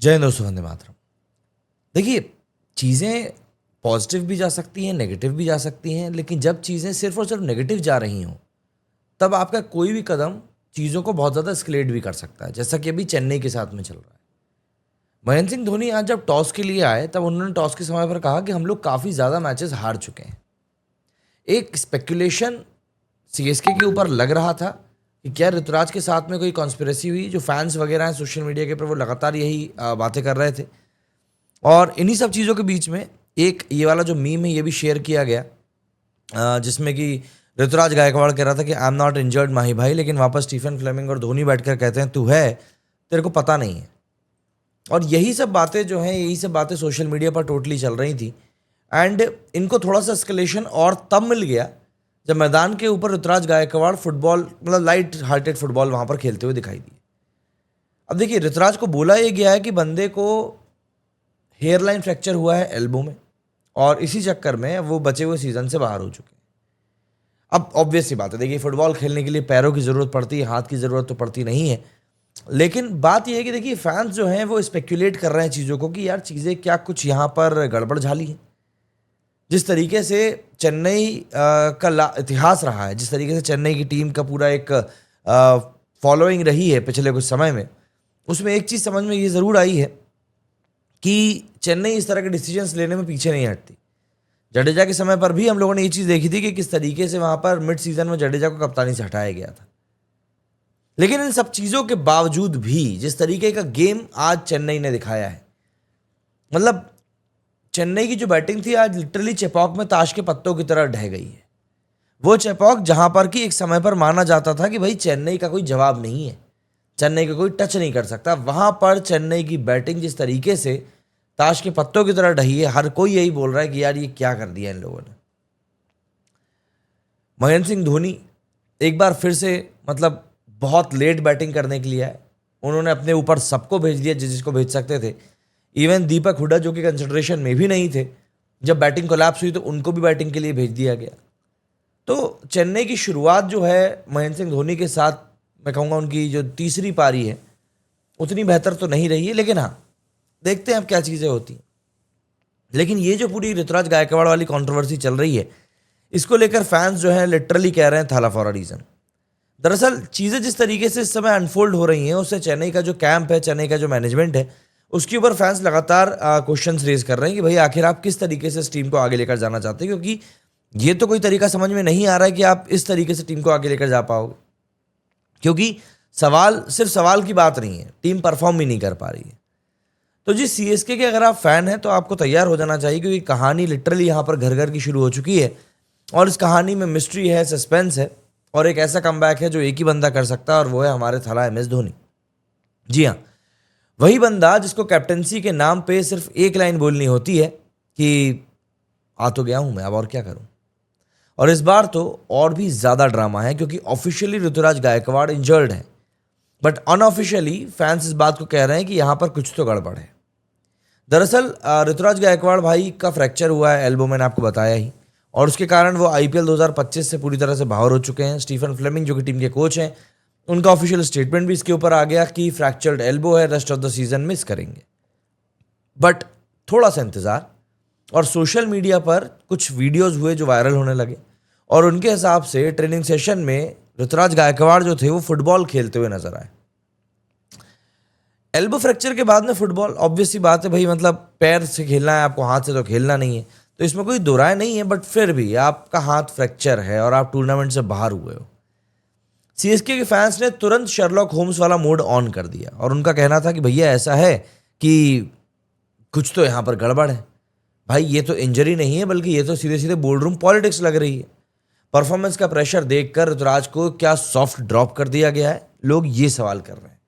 जय हिंद दोस्तों, वंदे मातरम। देखिए, चीज़ें पॉजिटिव भी जा सकती हैं, नेगेटिव भी जा सकती हैं, लेकिन जब चीज़ें सिर्फ और सिर्फ नेगेटिव जा रही हों, तब आपका कोई भी कदम चीज़ों को बहुत ज़्यादा एस्केलेट भी कर सकता है, जैसा कि अभी चेन्नई के साथ में चल रहा है। महेंद्र सिंह धोनी आज जब टॉस के लिए आए, तब उन्होंने टॉस के समय पर कहा कि हम लोग काफ़ी ज़्यादा मैचेस हार चुके हैं। एक स्पेकुलेशन सीएसके के ऊपर लग रहा था कि क्या ऋतुराज के साथ में कोई कॉन्स्पिरेसी हुई। जो फैंस वगैरह हैं सोशल मीडिया के ऊपर, वो लगातार यही बातें कर रहे थे। और इन्हीं सब चीज़ों के बीच में एक ये वाला जो मीम है, ये भी शेयर किया गया, जिसमें कि ऋतुराज गायकवाड़ कह रहा था कि आई एम नॉट इंजर्ड माही भाई, लेकिन वापस स्टीफन फ्लेमिंग और धोनी बैठकर कहते हैं तू है, तेरे को पता नहीं है। और यही सब बातें जो हैं, यही सब बातें सोशल मीडिया पर टोटली चल रही थी। एंड इनको थोड़ा सा एस्केलेशन और तब मिल गया जब मैदान के ऊपर ऋतुराज गायकवाड़ फुटबॉल, मतलब लाइट हार्टेड फुटबॉल वहाँ पर खेलते हुए दिखाई दिए। अब देखिए, ऋतुराज को बोला ये गया है कि बंदे को हेयरलाइन फ्रैक्चर हुआ है एल्बो में, और इसी चक्कर में वो बचे हुए सीजन से बाहर हो चुके हैं। अब ऑब्वियस सी बात है, देखिए फुटबॉल खेलने के लिए पैरों की ज़रूरत पड़ती है, हाथ की ज़रूरत तो पड़ती नहीं है। लेकिन बात यह है कि देखिए, फैंस जो हैं वो स्पेक्यूलेट कर रहे हैं चीज़ों को कि यार चीज़ें क्या कुछ यहाँ पर गड़बड़ झाली है। जिस तरीके से चेन्नई का इतिहास रहा है, जिस तरीके से चेन्नई की टीम का पूरा एक फॉलोइंग रही है पिछले कुछ समय में, उसमें एक चीज़ समझ में ये ज़रूर आई है कि चेन्नई इस तरह के डिसीजंस लेने में पीछे नहीं हटती। जडेजा के समय पर भी हम लोगों ने ये चीज़ देखी थी कि किस तरीके से वहाँ पर मिड सीजन में जडेजा को कप्तानी से हटाया गया था। लेकिन इन सब चीज़ों के बावजूद भी जिस तरीके का गेम आज चेन्नई ने दिखाया है, मतलब चेन्नई की जो बैटिंग थी आज लिटरली चेपॉक में ताश के पत्तों की तरह ढह गई है। वो चेपॉक जहाँ पर कि एक समय पर माना जाता था कि भाई चेन्नई का कोई जवाब नहीं है, चेन्नई का कोई टच नहीं कर सकता, वहाँ पर चेन्नई की बैटिंग जिस तरीके से ताश के पत्तों की तरह ढही है, हर कोई यही बोल रहा है कि यार ये क्या कर दिया इन लोगों ने। महेंद्र सिंह धोनी एक बार फिर से, मतलब बहुत लेट बैटिंग करने के लिए आए। उन्होंने अपने ऊपर सबको भेज दिया जिसको भेज सकते थे। इवन दीपक हुड्डा जो कि कंसिडरेशन में भी नहीं थे, जब बैटिंग कोलैप्स हुई तो उनको भी बैटिंग के लिए भेज दिया गया। तो चेन्नई की शुरुआत जो है महेंद्र सिंह धोनी के साथ, मैं कहूँगा उनकी जो तीसरी पारी है उतनी बेहतर तो नहीं रही है, लेकिन हाँ, देखते हैं अब क्या चीज़ें होती हैं। लेकिन ये जो पूरी ऋतुराज गायकवाड़ वाली कंट्रोवर्सी चल रही है, इसको लेकर फैंस जो है लिटरली कह रहे हैं थाला फॉर अ रीज़न। दरअसल चीज़ें जिस तरीके से इस समय अनफोल्ड हो रही हैं, उससे चेन्नई का जो कैंप है, चेन्नई का जो मैनेजमेंट है, उसके ऊपर फैंस लगातार क्वेश्चंस रेज कर रहे हैं कि भाई आखिर आप किस तरीके से इस टीम को आगे लेकर जाना चाहते हैं, क्योंकि ये तो कोई तरीका समझ में नहीं आ रहा है कि आप इस तरीके से टीम को आगे लेकर जा पाओगे। क्योंकि सवाल सिर्फ सवाल की बात नहीं है, टीम परफॉर्म भी नहीं कर पा रही है। तो जी, सीएसके के अगर आप फैन हैं तो आपको तैयार हो जाना चाहिए, क्योंकि कहानी लिटरली यहाँ पर घर घर की शुरू हो चुकी है, और इस कहानी में मिस्ट्री है, सस्पेंस है, और एक ऐसा कमबैक है जो एक ही बंदा कर सकता है, और वो है हमारे थाला एमएस धोनी। जी हाँ, वही बंदा जिसको कैप्टनसी के नाम पे सिर्फ एक लाइन बोलनी होती है कि आ तो गया हूं मैं, अब और क्या करूं। और इस बार तो और भी ज़्यादा ड्रामा है, क्योंकि ऑफिशियली ऋतुराज गायकवाड़ इंजर्ड है, बट अनऑफिशियली फैंस इस बात को कह रहे हैं कि यहाँ पर कुछ तो गड़बड़ है। दरअसल ऋतुराज गायकवाड़ भाई का फ्रैक्चर हुआ है एल्बो, मैंने आपको बताया ही, और उसके कारण वो आईपीएल 2025 से पूरी तरह से बाहर हो चुके हैं। स्टीफन फ्लेमिंग जो कि टीम के कोच हैं, उनका ऑफिशियल स्टेटमेंट भी इसके ऊपर आ गया कि फ्रैक्चर्ड एल्बो है, rest of the season miss करेंगे। बट थोड़ा सा इंतज़ार, और सोशल मीडिया पर कुछ वीडियोस हुए जो वायरल होने लगे, और उनके हिसाब से ट्रेनिंग सेशन में ऋतुराज गायकवाड़ जो थे वो फुटबॉल खेलते हुए नजर आए। एल्बो फ्रैक्चर के बाद में फुटबॉल ऑब्वियस सी बात है भाई, मतलब पैर से खेलना है आपको, हाथ से तो खेलना नहीं है, तो इसमें कोई दो राय नहीं है। बट फिर भी आपका हाथ फ्रैक्चर है और आप टूर्नामेंट से बाहर हुए हो। सीएसके के फैंस ने तुरंत शर्लॉक होम्स वाला मोड ऑन कर दिया, और उनका कहना था कि भैया ऐसा है कि कुछ तो यहाँ पर गड़बड़ है भाई, ये तो इंजरी नहीं है, बल्कि ये तो सीधे सीधे बोर्ड रूम पॉलिटिक्स लग रही है। परफॉर्मेंस का प्रेशर देखकर ऋतुराज को क्या सॉफ्ट ड्रॉप कर दिया गया है, लोग ये सवाल कर रहे हैं।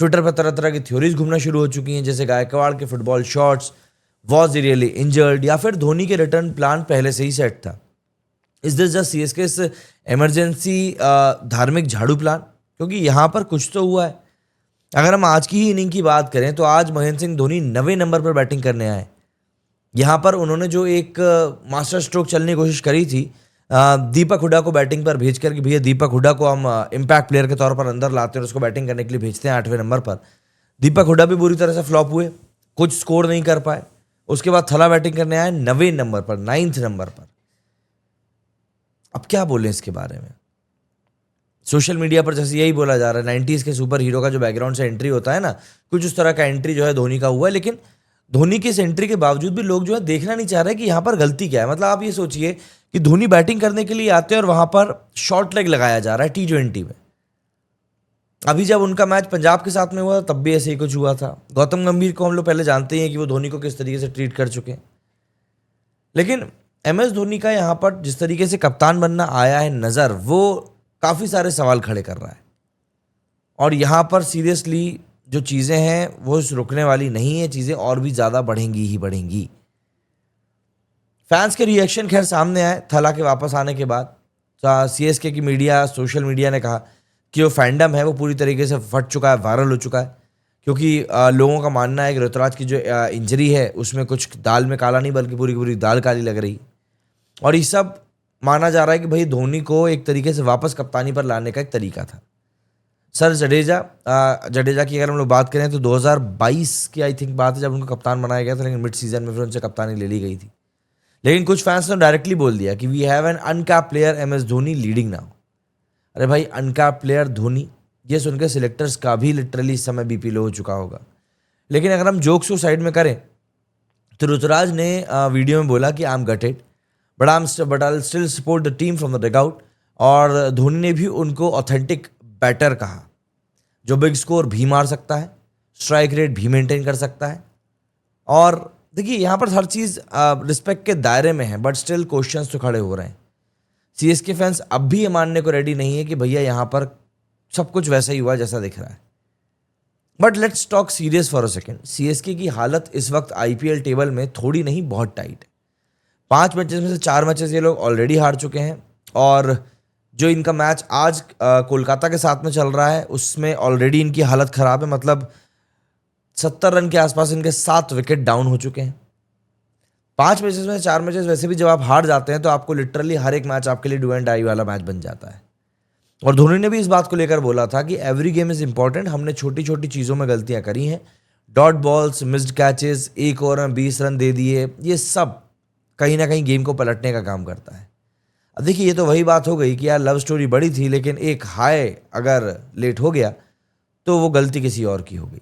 ट्विटर पर तरह तरह की थ्योरीज घूमना शुरू हो चुकी हैं, जैसे गायकवाड़ के football shots, was really injured, या फिर धोनी के रिटर्न प्लान पहले से ही सेट था। इज दिस जस्ट सीएसके इस इमरजेंसी धार्मिक झाड़ू प्लान, क्योंकि यहाँ पर कुछ तो हुआ है। अगर हम आज की ही इनिंग की बात करें तो आज महेंद्र सिंह धोनी 90 नंबर पर बैटिंग करने आए। यहाँ पर उन्होंने जो एक मास्टर स्ट्रोक चलने की कोशिश करी थी, दीपक हुड्डा को बैटिंग पर भेज कर कि भैया दीपक हुड्डा को हम इम्पैक्ट प्लेयर के तौर पर अंदर लाते हैं और उसको बैटिंग करने के लिए भेजते हैं 8वें नंबर पर। दीपक हुड्डा भी बुरी तरह से फ्लॉप हुए, कुछ स्कोर नहीं कर पाए। उसके बाद थला बैटिंग करने आए 9वें नंबर पर, 9th नंबर पर। अब क्या बोलें इसके बारे में। सोशल मीडिया पर जैसे यही बोला जा रहा है 90s के सुपर हीरो का जो बैकग्राउंड से एंट्री होता है ना, कुछ उस तरह का एंट्री जो है धोनी का हुआ है। लेकिन धोनी की इस एंट्री के बावजूद भी लोग जो है देखना नहीं चाह रहे कि यहाँ पर गलती क्या है। मतलब आप ये सोचिए कि धोनी बैटिंग करने के लिए आते हैं और वहां पर शॉर्ट लेग लगाया जा रहा है T20 में। अभी जब उनका मैच पंजाब के साथ में हुआ तब भी ऐसे ही कुछ हुआ था। गौतम गंभीर को हम लोग पहले जानते हैं कि वो धोनी को किस तरीके से ट्रीट कर चुके हैं। लेकिन MS धोनी का यहाँ पर जिस तरीके से कप्तान बनना आया है नज़र, वो काफ़ी सारे सवाल खड़े कर रहा है। और यहाँ पर सीरियसली जो चीज़ें हैं वो रुकने वाली नहीं है, चीज़ें और भी ज़्यादा बढ़ेंगी ही बढ़ेंगी। फैंस के रिएक्शन खैर सामने आए थला के वापस आने के बाद। CSK की मीडिया, सोशल मीडिया ने कहा कि वो फैंडम है वो पूरी तरीके से फट चुका है, वायरल हो चुका है। क्योंकि लोगों का मानना है कि ऋतुराज की जो इंजरी है उसमें कुछ दाल में काला नहीं बल्कि पूरी की पूरी दाल काली लग रही। और ये सब माना जा रहा है कि भाई धोनी को एक तरीके से वापस कप्तानी पर लाने का एक तरीका था। सर जडेजा की अगर हम लोग बात करें तो 2022 की आई थिंक बात है जब उनको कप्तान बनाया गया था, लेकिन मिड सीजन में फिर उनसे कप्तानी ले ली गई थी। लेकिन कुछ फैंस ने डायरेक्टली बोल दिया कि we have an uncapped player MS Dhoni leading now. अरे भाई, अनकैप्ड प्लेयर धोनी, ये सुनकर सिलेक्टर्स का भी लिटरली इस समय BP लो हो चुका होगा। लेकिन अगर हम जोक्स को साइड में करें तो ऋतुराज ने वीडियो में बोला कि I am gated but I will still support the team from the dugout. और धोनी ने भी उनको ऑथेंटिक बैटर कहा जो बिग स्कोर भी मार सकता है, स्ट्राइक रेट भी मेंटेन कर सकता है। और देखिए यहाँ पर हर चीज़ रिस्पेक्ट के दायरे में है, बट स्टिल क्वेश्चंस तो खड़े हो रहे हैं। CSK फैंस अब भी ये मानने को रेडी नहीं है कि भैया यहाँ पर सब कुछ वैसा ही हुआ जैसा दिख रहा है। But let's talk serious for a second. CSK की हालत इस वक्त IPL टेबल में थोड़ी नहीं बहुत टाइट है। 5 मैचेस में से 4 मैचेस ये लोग ऑलरेडी हार चुके हैं। और जो इनका मैच आज कोलकाता के साथ में चल रहा है उसमें ऑलरेडी इनकी हालत ख़राब है। मतलब 70 रन के आसपास इनके 7 विकेट डाउन हो चुके हैं। 5 मैचेस में 4 मैचेस वैसे भी जब आप हार जाते हैं तो आपको लिटरली हर एक मैच आपके लिए डू एंड डाई वाला मैच बन जाता है। और धोनी ने भी इस बात को लेकर बोला था कि एवरी गेम इज इंपॉर्टेंट। हमने छोटी छोटी चीज़ों में गलतियां करी हैं, डॉट बॉल्स, मिस्ड कैचेस, एक ओवर में 20 रन दे दिए, ये सब कहीं ना कहीं गेम को पलटने का काम करता है। अब देखिए ये तो वही बात हो गई कि यार लव स्टोरी बड़ी थी लेकिन एक हाई अगर लेट हो गया तो वो गलती किसी और की हो गई।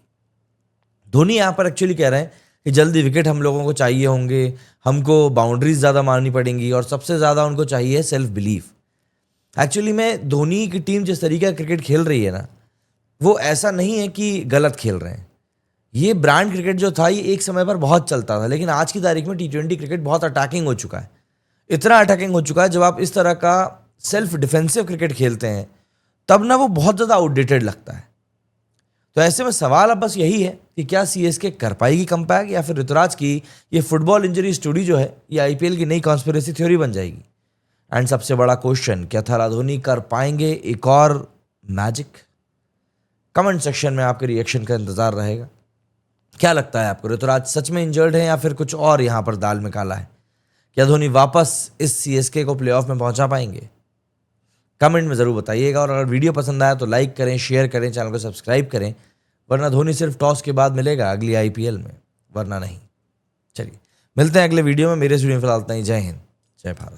धोनी यहाँ पर एक्चुअली कह रहे हैं कि जल्दी विकेट हम लोगों को चाहिए होंगे, हमको बाउंड्रीज ज़्यादा मारनी पड़ेंगी और सबसे ज़्यादा उनको चाहिए सेल्फ बिलीफ। एक्चुअली में धोनी की टीम जिस तरीके का क्रिकेट खेल रही है ना, वो ऐसा नहीं है कि गलत खेल रहे हैं। ये ब्रांड क्रिकेट जो था ये एक समय पर बहुत चलता था, लेकिन आज की तारीख में T20 क्रिकेट बहुत अटैकिंग हो चुका है। इतना अटैकिंग हो चुका है जब आप इस तरह का सेल्फ डिफेंसिव क्रिकेट खेलते हैं तब ना वो बहुत ज़्यादा आउटडेटेड लगता है। तो ऐसे में सवाल अब बस यही है कि क्या CSK कर पाएगी कमबैक या फिर ऋतुराज की ये फुटबॉल इंजरी स्टोरी जो है ये IPL की नई कॉन्स्पिरेसी थ्योरी बन जाएगी। एंड सबसे बड़ा क्वेश्चन, क्या थला धोनी कर पाएंगे एक और मैजिक? कमेंट सेक्शन में आपके रिएक्शन का इंतजार रहेगा। क्या लगता है आपको, ऋतुराज सच में इंजर्ड है या फिर कुछ और यहाँ पर दाल में काला है? क्या धोनी वापस इस CSK को प्लेऑफ में पहुंचा पाएंगे? कमेंट में ज़रूर बताइएगा। और अगर वीडियो पसंद आया तो लाइक करें, शेयर करें, चैनल को सब्सक्राइब करें, वरना धोनी सिर्फ टॉस के बाद मिलेगा अगली IPL में, वरना नहीं। चलिए मिलते हैं अगले वीडियो में। मेरे स्टूडियो में फिलहाल इतना ही। जय हिंद, जय भारत।